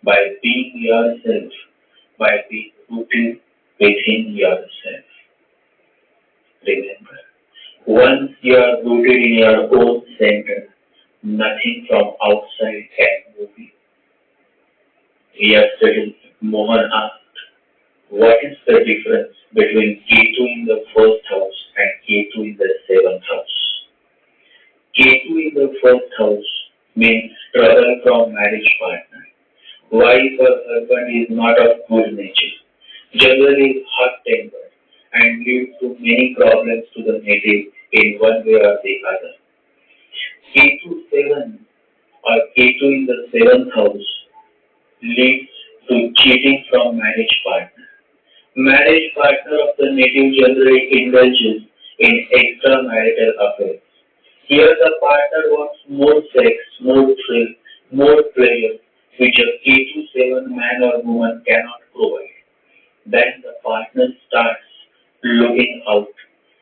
by being yourself, by being rooted within yourself. Remember, once you are rooted in your own center, nothing from outside can move you. Yesterday, Mohan asked, what is the difference between Ketu in the first house and Ketu in the seventh house? Ketu in the first house means struggle from marriage partner. Wife or husband is not of good nature, generally hot-tempered, and leads to many problems to the native in one way or the other. Ketu 7 or Ketu in the seventh house leads to cheating from marriage partner. Marriage partner of the native generally indulges in extramarital affairs. Here the partner wants more sex, more thrill, more pleasure, which a K27 man or woman cannot provide. Then the partner starts looking out,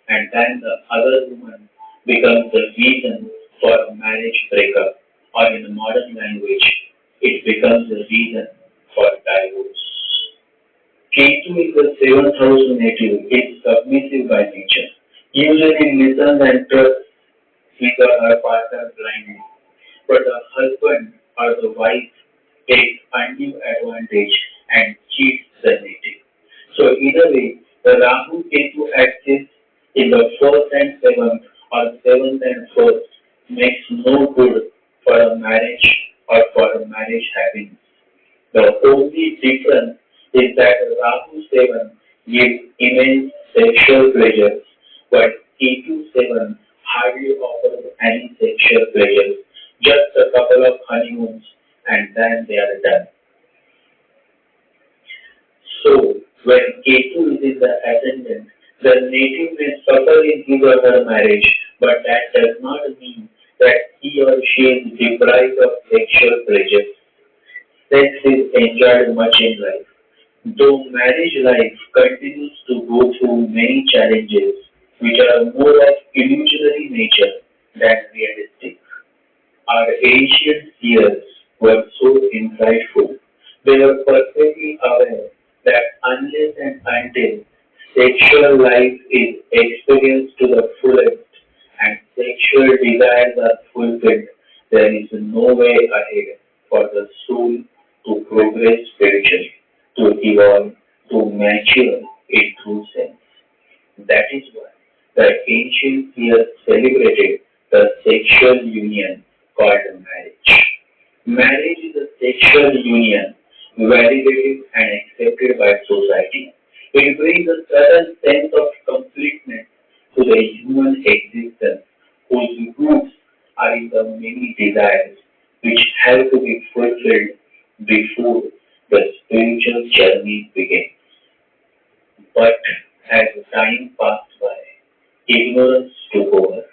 and then the other woman becomes the reason for a marriage breakup, or in modern language, it becomes the reason for divorce. Ketu in the seventh house native is submissive by nature, usually listens and trusts his or her partner blindly. But the husband or the wife takes undue advantage and cheats the native. So in a way, the Rahu Ketu axis in the first and seventh or seventh and first makes no good for a marriage or for a marriage happiness. The only difference is that Rahu 7 gives immense sexual pleasures, but Ketu 7 hardly offers any sexual pleasures, just a couple of honeymoons and then they are done. So, when Ketu is in the ascendant, the native may suffer in his or her marriage, but that does not mean that he or she is deprived of sexual pleasure. Sex is enjoyed much in life. Though marriage life continues to go through many challenges which are more of illusionary nature than realistic. Our ancient seers were so insightful. They were perfectly aware that unless and until sexual life is experienced to the fullest and sexual desires are fulfilled, there is no way ahead for the soul to progress spiritually, to evolve, to mature in true sense. That is why the ancient seers celebrated the sexual union called marriage. Marriage is a sexual union validated and accepted by society. It brings a certain sense of completeness to the human existence whose roots are in the many desires which have to be fulfilled before the spiritual journey begins. But as time passed by, ignorance took over.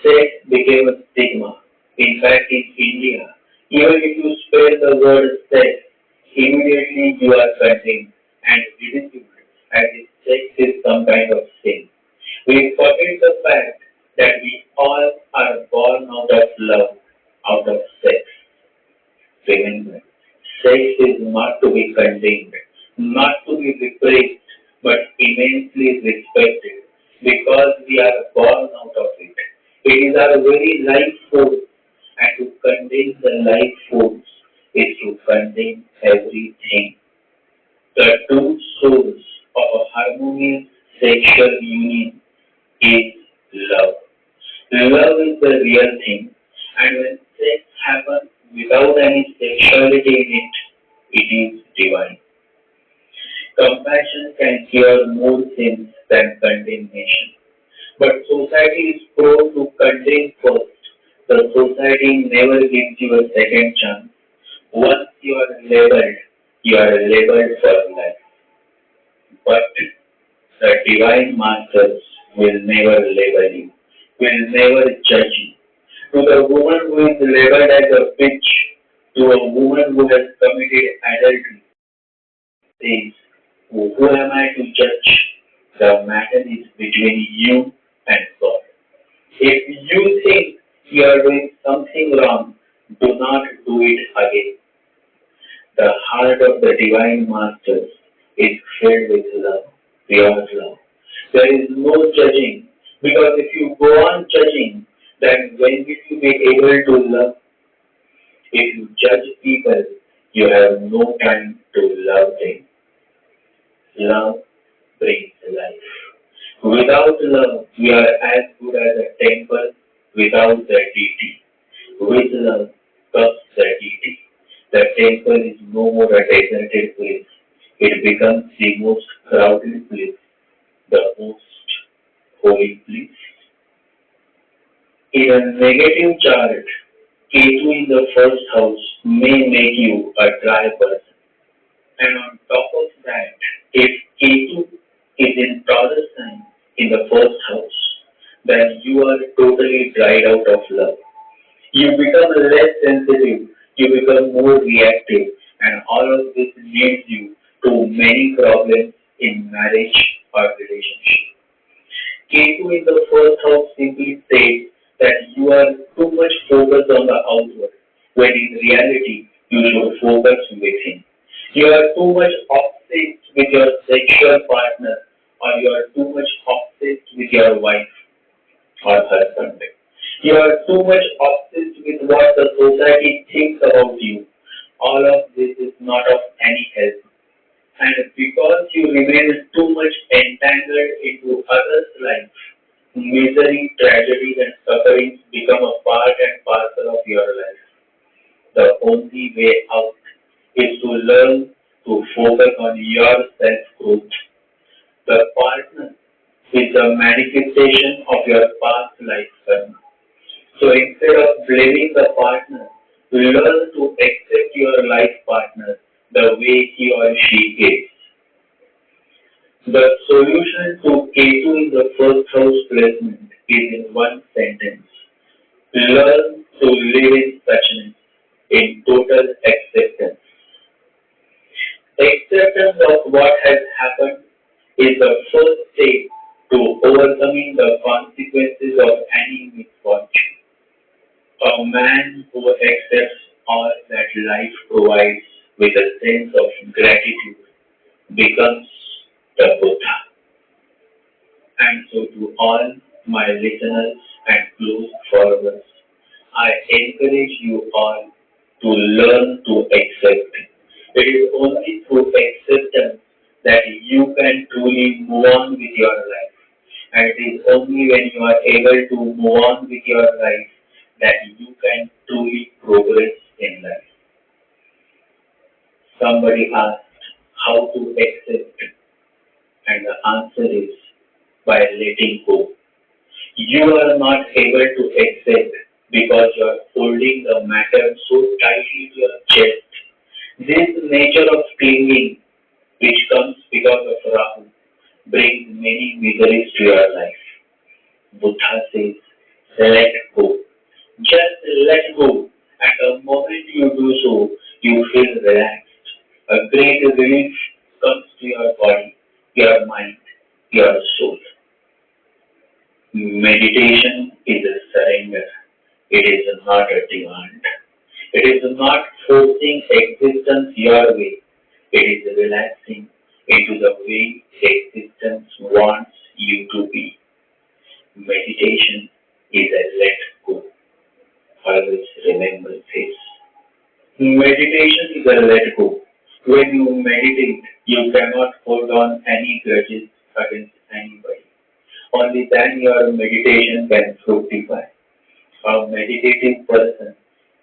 Sex became a stigma. In fact, in India, even if you spell the word sex, immediately you are condemned and ridiculed as if sex is some kind of sin. We forget the fact that we all are born out of love, out of sex. Remember, sex is not to be condemned, not to be repressed, but immensely respected because we are born out of it. It is our very life force, and to condemn the life force is to condemn everything. The true source of a harmonious sexual union is love. Love is the real thing, and when sex happens without any sexuality in it, it is divine. Compassion can cure more sins than condemnation. But society is prone to condemn first. The society never gives you a second chance. Once you are labeled for life. But the divine masters will never label you, will never judge you. To the woman who is labeled as a bitch, to a woman who has committed adultery, says, who am I to judge? The matter is between you and God. If you think you are doing something wrong, do not do it again. The heart of the divine masters is filled with love, pure love. There is no judging, because if you go on judging, then when will you be able to love? If you judge people, you have no time to love them. Love brings life. Without love, we are as good as a temple without the deity. With love comes the deity. The temple is no more a deserted place. It becomes the most crowded place, the most holy place. In a negative chart, Ketu in the first house may make you a dry person. And on top of that, if Ketu is in Taurus sign in the first house, then you are totally dried out of love. You become less sensitive, you become more reactive, and all of this leads you to many problems in marriage or relationship. Ketu in the first house simply says that you are too much focused on the outward, when in reality you should focus within. You are too much obsessed with your sexual partner, or you are too much obsessed with your wife or husband. You are too much obsessed with what the society thinks about you. All of this is not of any help. And because you remain too much entangled into others' life, misery, tragedies, and sufferings become a part and parcel of your life. The only way out is to learn to focus on your self-growth. The partner is the manifestation of your past life karma. So instead of blaming the partner, learn to accept your life partner the way he or she is. The solution to Ketu in the first house placement is in one sentence. Learn to live in suchness, in total acceptance. Acceptance of what has happened is the first step to overcoming the consequences of any misfortune. A man who accepts all that life provides with a sense of gratitude becomes the Buddha. And so to all my listeners and close followers, I encourage you all to learn to accept. It is only through acceptance that you can truly move on with your life. And it is only when you are able to move on with your life that you can truly progress in life. Somebody asked how to accept, and the answer is by letting go. You are not able to accept because you are holding the matter so tightly to your chest. This nature of clinging, which comes because of Rahu, brings many miseries to your life. Buddha says, let go. Just let go. At the moment you do so, you feel relaxed. A great relief comes to your body, your mind, your soul. Meditation is a surrender. It is not a demand. It is not forcing existence your way. It is relaxing into the way existence wants you to be. Meditation is a let go. Always remember this. Meditation is a let go. When you meditate, you cannot hold on any grudges against anybody. Only then your meditation can fructify. A meditative person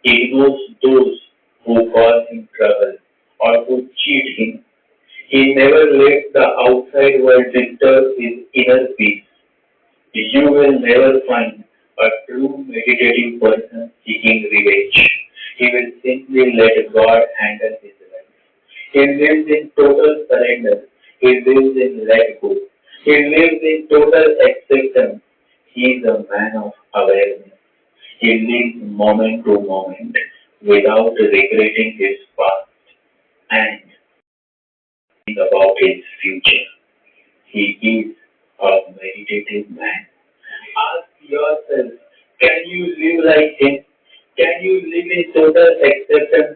ignores those who cause him trouble or who cheat him. He never lets the outside world disturb his inner peace. You will never find a true meditative person seeking revenge. He will simply let God handle his life. He lives in total surrender. He lives in let go. He lives in total acceptance. He is a man of awareness. He lives moment to moment without regretting his past and think about his future. He is a meditative man. Ask yourself, can you live like him? Can you live in total acceptance